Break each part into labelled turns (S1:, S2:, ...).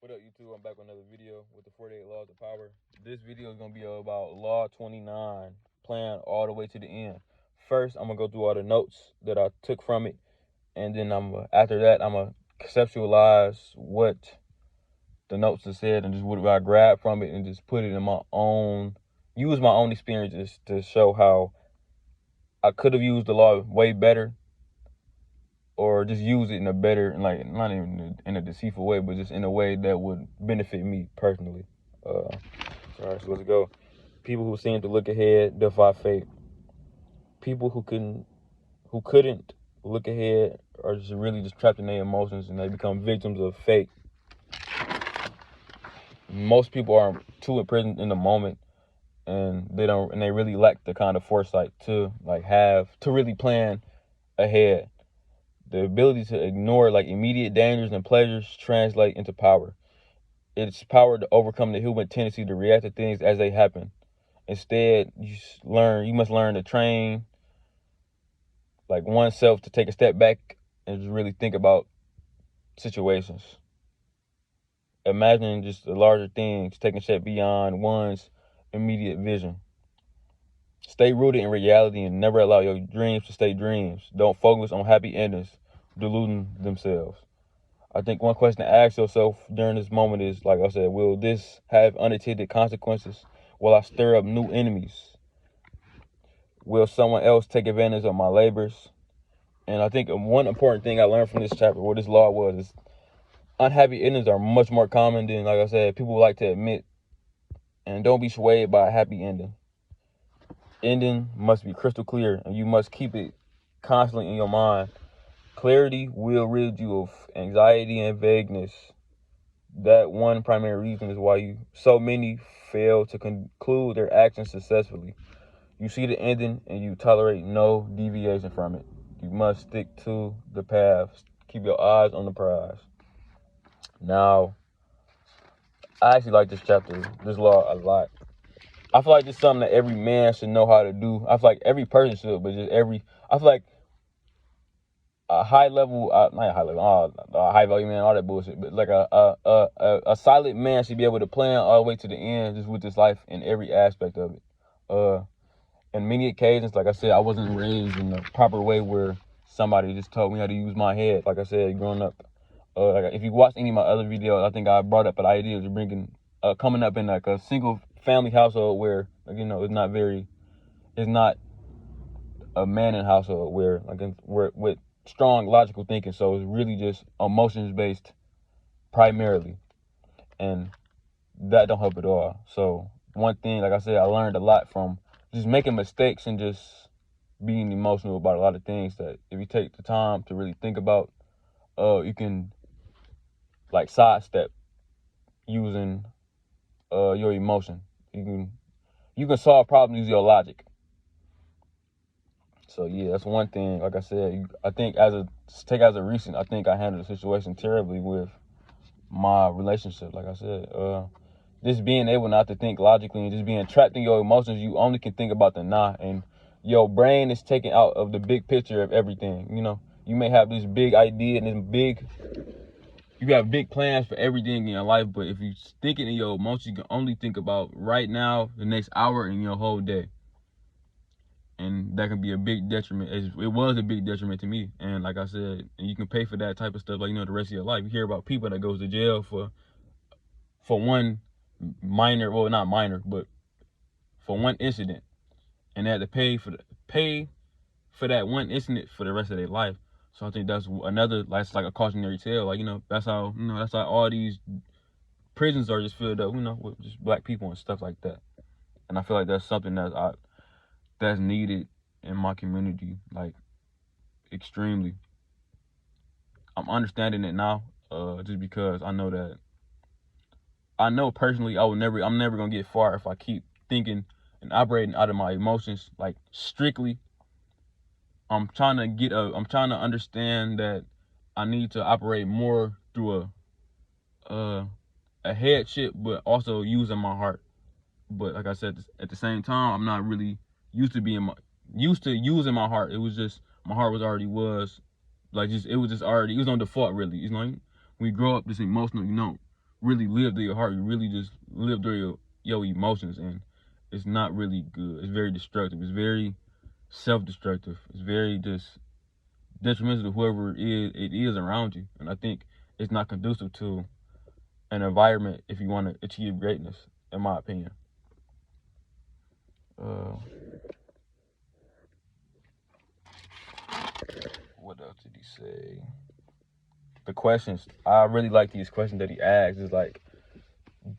S1: What up, YouTube? I'm back with another video with the 48 Laws of Power. This video is going to be about Law 29, plan all the way to the end. First, I'm going to go through all the notes that I took from it, and then after that, I'm going to conceptualize what the notes have said and just what I grabbed from it and just put it in use my own experiences to show how I could have used the law way better, or just use it in a better, like not even in a deceitful way, but just in a way that would benefit me personally. All right, so let's go. People who seem to look ahead defy fate. People who couldn't look ahead are just really just trapped in their emotions and they become victims of fate. Most people are too imprisoned in the moment, and they really lack the kind of foresight to really plan ahead. The ability to ignore immediate dangers and pleasures translate into power. It's power to overcome the human tendency to react to things as they happen. Instead, you must learn to train oneself to take a step back and just really think about situations. Imagining just the larger things, taking a step beyond one's immediate vision. Stay rooted in reality and never allow your dreams to stay dreams. Don't focus on happy endings, deluding themselves. I think one question to ask yourself during this moment is, like I said, will this have unintended consequences? Will I stir up new enemies? Will someone else take advantage of my labors? And I think one important thing I learned from this chapter, what this law was, is unhappy endings are much more common than, like I said, people like to admit. And don't be swayed by a happy ending. Ending must be crystal clear, and you must keep it constantly in your mind. Clarity will rid you of anxiety and vagueness. That one primary reason is why so many fail to conclude their actions successfully. You see the ending and you tolerate no deviation from it. You must stick to the path. Keep your eyes on the prize. Now, I actually like this chapter, this law, a lot. I feel like this is something that every man should know how to do. I feel like every person should, but I feel like a high level, not a high level, a high value man, all that bullshit, but like a solid man should be able to plan all the way to the end, just with his life in every aspect of it. In many occasions, like I said, I wasn't raised in the proper way where somebody just told me how to use my head. Like I said, growing up, if you watch any of my other videos, I think I brought up an idea of coming up in like a single family household where, it's not a manning household where we're with strong logical thinking. So it's really just emotions based primarily, and that don't help at all. So one thing, like I said, I learned a lot from just making mistakes and just being emotional about a lot of things that if you take the time to really think about, you can sidestep using your emotion. You can solve problems using your logic. So yeah, that's one thing. Like I said, I think as a recent, I think I handled the situation terribly with my relationship. Like I said, just being able not to think logically and just being trapped in your emotions, you only can think about the now, and your brain is taken out of the big picture of everything. You may have this big idea and you have big plans for everything in your life, but if you think it in your emotions, you can only think about right now, the next hour, and your whole day. And that can be a big detriment. It was a big detriment to me. And like I said, and you can pay for that type of stuff, the rest of your life. You hear about people that goes to jail for one minor, well, not minor, but for one incident, and they had to pay for that one incident for the rest of their life. So I think that's another, it's like a cautionary tale. That's how all these prisons are just filled up, with just black people and stuff like that. And I feel like that's something that's needed in my community, extremely. I'm understanding it now, just because I know personally I'm never gonna get far if I keep thinking and operating out of my emotions, strictly. I'm trying to understand that I need to operate more through a headship, but also using my heart. But like I said, at the same time, I'm not really used to using my heart. It was just my heart it was on default, really. When you grow up this emotional, really live through your heart. You really just live through your emotions, and it's not really good. It's very destructive. It's very self-destructive. It's very just detrimental to whoever it is around you. And I think it's not conducive to an environment if you want to achieve greatness, in my opinion. What else did he say? The questions. I really like these questions that he asks. Is like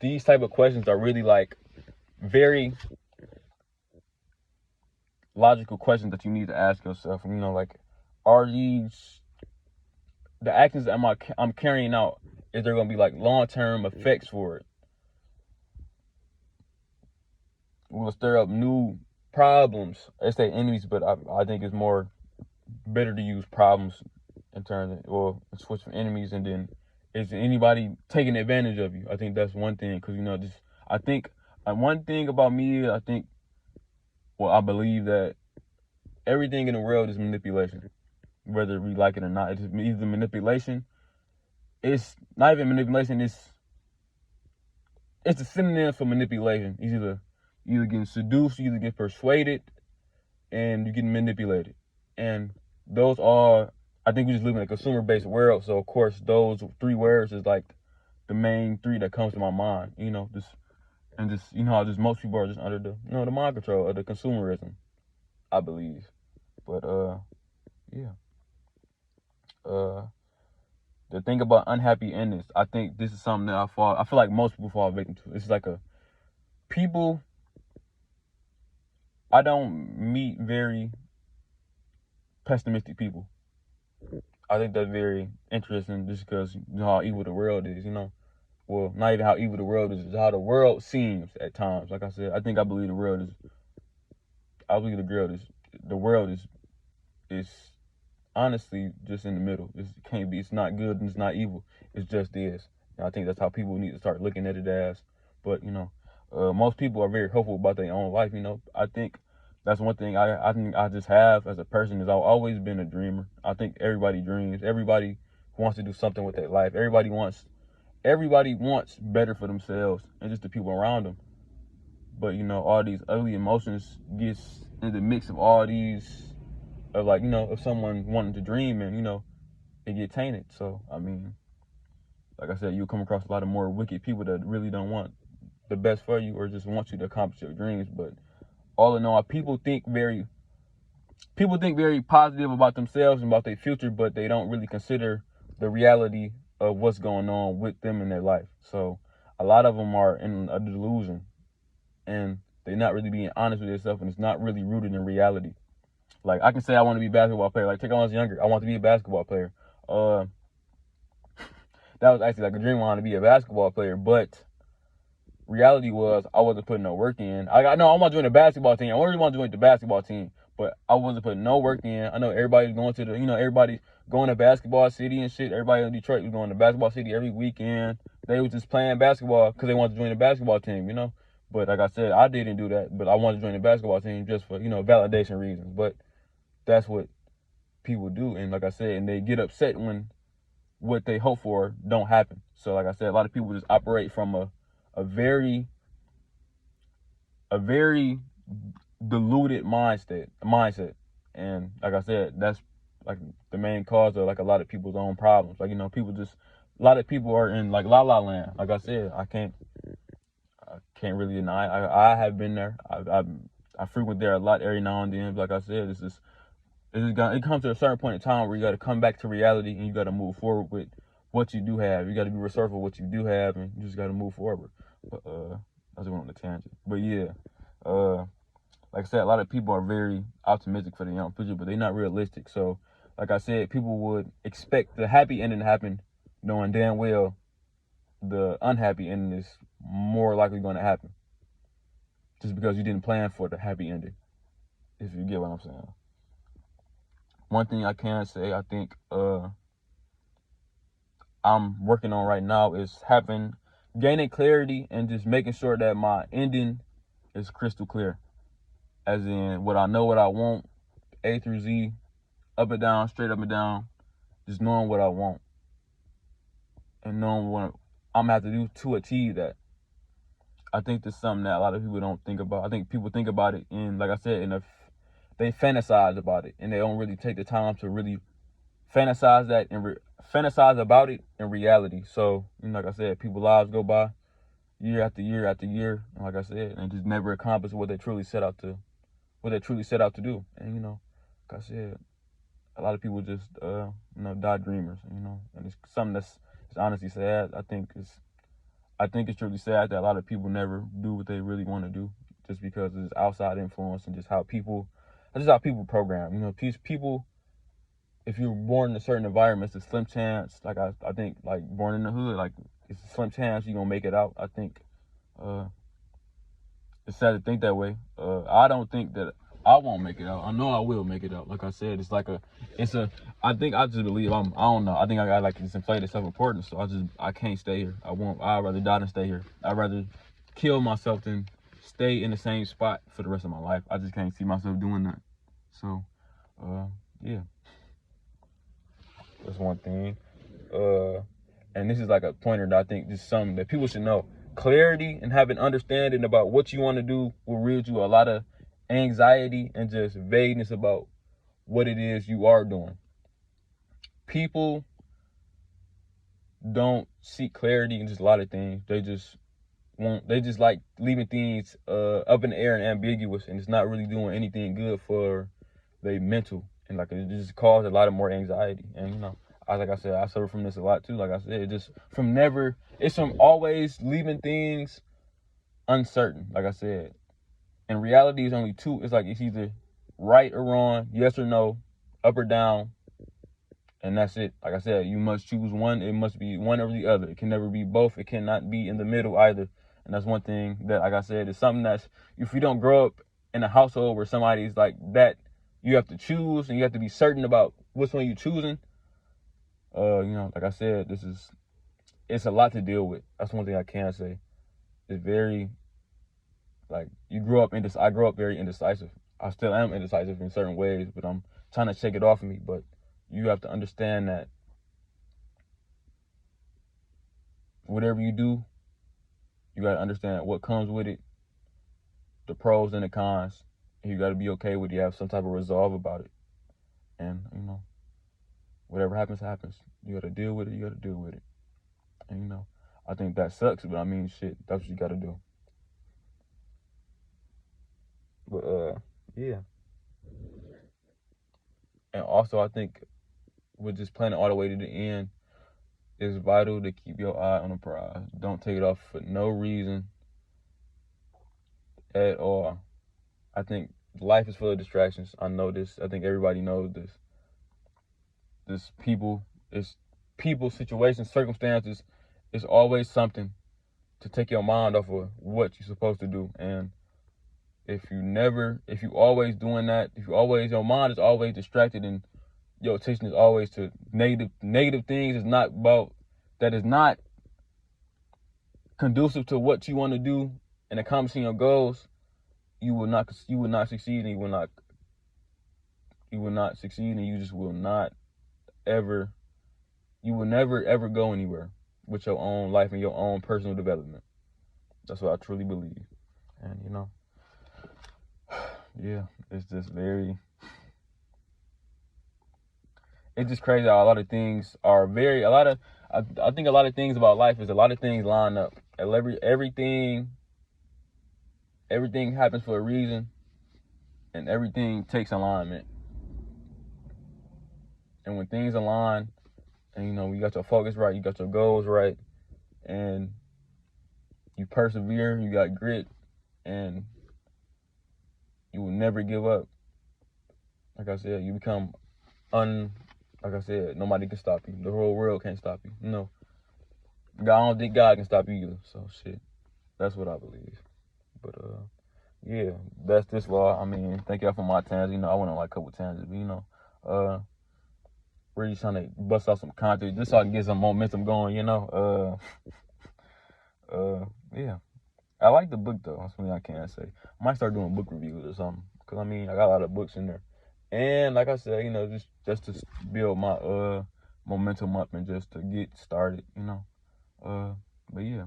S1: these type of questions are really like very logical questions that you need to ask yourself. And, like, are these the actions that I'm carrying out? Is there gonna be like long-term effects for it? Will stir up new problems. They say enemies, but I think it's more better to use problems in terms of, or switch from enemies. And then, is anybody taking advantage of you? I think that's one thing, because just I think one thing about me, I believe that everything in the world is manipulation, whether we like it or not. It's either manipulation. It's not even manipulation. It's a synonym for manipulation. It's either getting seduced, you either get persuaded, and you're getting manipulated. And those are, I think we just live in a consumer-based world. So, of course, those three words is like the main three that comes to my mind. How most people are just under the mind control of the consumerism, I believe. But yeah. The thing about unhappy endings, I think this is something that I feel like most people fall victim to. It's like I don't meet very pessimistic people. I think that's very interesting, just because how evil the world is, Well, not even how evil the world is, it's how the world seems at times. Like I said, I believe the world is honestly just in the middle. It's not good and it's not evil. It's just is. And I think that's how people need to start looking at it as. But, most people are very hopeful about their own life, I think that's one thing I think I just have as a person, is I've always been a dreamer. I think everybody dreams. Everybody wants to do something with their life. Everybody wants better for themselves and just the people around them. But, all these ugly emotions gets in the mix of all these, of like, if someone wanting to dream, and, it get tainted. So, I mean, like I said, you'll come across a lot of more wicked people that really don't want the best for you, or just want you to accomplish your dreams. But all in all, people think very positive about themselves and about their future, but they don't really consider the reality of what's going on with them in their life. So a lot of them are in a delusion, and they're not really being honest with themselves, and it's not really rooted in reality. Like, I can say I want to be a basketball player. Like, take when I was younger, I want to be a basketball player. That was actually like a dream. I wanted to be a basketball player, but reality was I wasn't putting no work in. I know I want to join the basketball team. I really want to join the basketball team, but I wasn't putting no work in. I know everybody's going to everybody's going to basketball city and shit. Everybody in Detroit was going to basketball city every weekend. They was just playing basketball because they wanted to join the basketball team, But like I said, I didn't do that, but I wanted to join the basketball team just for, validation reasons. But that's what people do. And like I said, and they get upset when what they hope for don't happen. So like I said, a lot of people just operate from a very diluted mindset. And like I said, that's like the main cause of like a lot of people's own problems. Like, a lot of people are in like la la land. Like I said, I can't really deny. I have been there. I frequent there a lot every now and then. But like I said, it comes to a certain point in time where you got to come back to reality, and you got to move forward with what you do have. You got to be resourceful with what you do have, and you just got to move forward. But I just went on a tangent. But yeah, like I said, a lot of people are very optimistic for the young future, but they're not realistic. So, like I said, people would expect the happy ending to happen, knowing damn well the unhappy ending is more likely going to happen, just because you didn't plan for the happy ending, if you get what I'm saying. One thing I can say, I think I'm working on right now is gaining clarity and just making sure that my ending is crystal clear. As in, what I know, what I want, A through Z, up and down, straight up and down, just knowing what I want and knowing I'm gonna have to do to achieve that. I think that's something that a lot of people don't think about. I think people think about it in, like I said, they fantasize about it, and they don't really take the time to really fantasize that and fantasize about it in reality. So, like I said, people's lives go by year after year after year, and like I said, and just never accomplish what they truly set out to do. And like I said, a lot of people just die dreamers. And it's something that's honestly sad. I think it's truly sad that a lot of people never do what they really want to do, just because of this outside influence and just how people program. People, if you're born in a certain environment, it's a slim chance. Like I think, like born in the hood, like it's a slim chance you're gonna make it out. I think it's sad to think that way. I don't think that I won't make it out. I know I will make it out. Like I said, I think I just believe I don't know. I think I got like this inflated self-importance, so I can't stay here. I'd rather die than stay here. I'd rather kill myself than stay in the same spot for the rest of my life. I just can't see myself doing that. So, yeah. That's one thing. And this is like a pointer that I think just something that people should know. Clarity and having understanding about what you want to do will rid you a lot of anxiety and just vagueness about what it is you are doing. People don't seek clarity in just a lot of things. They just like leaving things up in the air and ambiguous, and it's not really doing anything good for their mental, and like it just causes a lot of more anxiety. And like I said, I suffer from this a lot too. Like I said, it's from always leaving things uncertain. Like I said, in reality, it's only two. It's like it's either right or wrong, yes or no, up or down, and that's it. Like I said, you must choose one. It must be one or the other. It can never be both. It cannot be in the middle either. And that's one thing that, like I said, is something that's, if you don't grow up in a household where somebody's like that, you have to choose and you have to be certain about which one you're choosing. Like I said, it's a lot to deal with. That's one thing I can say. It's very, like, I grew up very indecisive. I still am indecisive in certain ways, but I'm trying to shake it off of me. But you have to understand that whatever you do, you got to understand what comes with it, the pros and the cons, and you got to be okay with it. You have some type of resolve about it. And, whatever happens, happens. You got to deal with it. You got to deal with it. And, I think that sucks, but I mean, shit, that's what you got to do. But, yeah. And also, I think with just playing it all the way to the end, it's vital to keep your eye on the prize. Don't take it off for no reason at all. I think life is full of distractions. I know this. I think everybody knows this. People, situations, circumstances. It's always something to take your mind off of what you're supposed to do. And if you always doing that, your mind is always distracted and your attention is always to negative things, is not conducive to what you want to do and accomplishing your goals, you will not succeed, and you will not succeed, and you just will not ever, you will never ever go anywhere with your own life and your own personal development. That's what I truly believe. And yeah, it's just it's just crazy how a lot of things are I think a lot of things about life is a lot of things line up. Everything happens for a reason, and everything takes alignment. And when things align, and you got your focus right, you got your goals right, and you persevere, you got grit, and you will never give up. Like I said, you become like I said, nobody can stop you. The whole world can't stop you. No. I don't think God can stop you either. So shit. That's what I believe. But yeah, that's this law. I mean, thank y'all for my tangents. I went on like a couple tangents, but really trying to bust out some content just so I can get some momentum going, yeah. I like the book though. That's something I can't say. I might start doing book reviews or something. Cause I mean, I got a lot of books in there. And like I said, just to build my momentum up and just to get started, But yeah,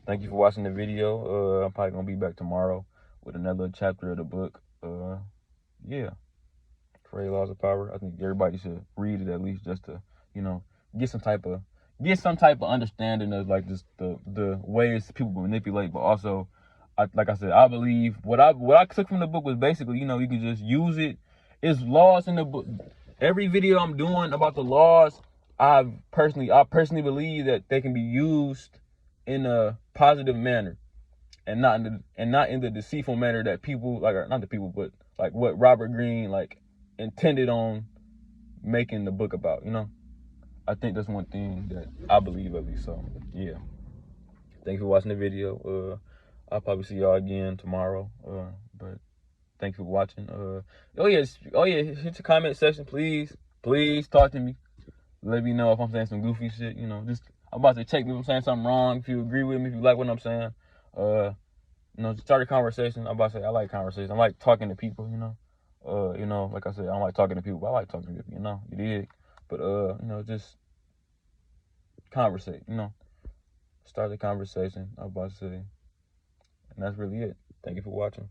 S1: thank you for watching the video. I'm probably gonna be back tomorrow with another chapter of the book. Yeah, 48 Laws of Power. I think everybody should read it at least just to, you know, get some type of understanding of like just the ways people manipulate, but also, like I said, I believe what I took from the book was basically, you know, you can just use it. It's laws in the book. Every video I'm doing about the laws, I personally believe that they can be used in a positive manner and not in the deceitful manner that people like, or not the people, but like what Robert Greene like intended on making the book about, you know. I think that's one thing that I believe at least. So yeah, thanks for watching the video. I'll probably see y'all again tomorrow. But thanks for watching. Oh yeah, hit the comment section, please. Please talk to me. Let me know if I'm saying some goofy shit. You know, just I'm about to check me if I'm saying something wrong. If you agree with me, if you like what I'm saying, you know, start a conversation. I'm about to say I like conversation. I like talking to people. You know, like I said, I don't like talking to people, but I like talking to people. You know, you dig? But you know, just conversate. You know, start the conversation. I'm about to say, and that's really it. Thank you for watching.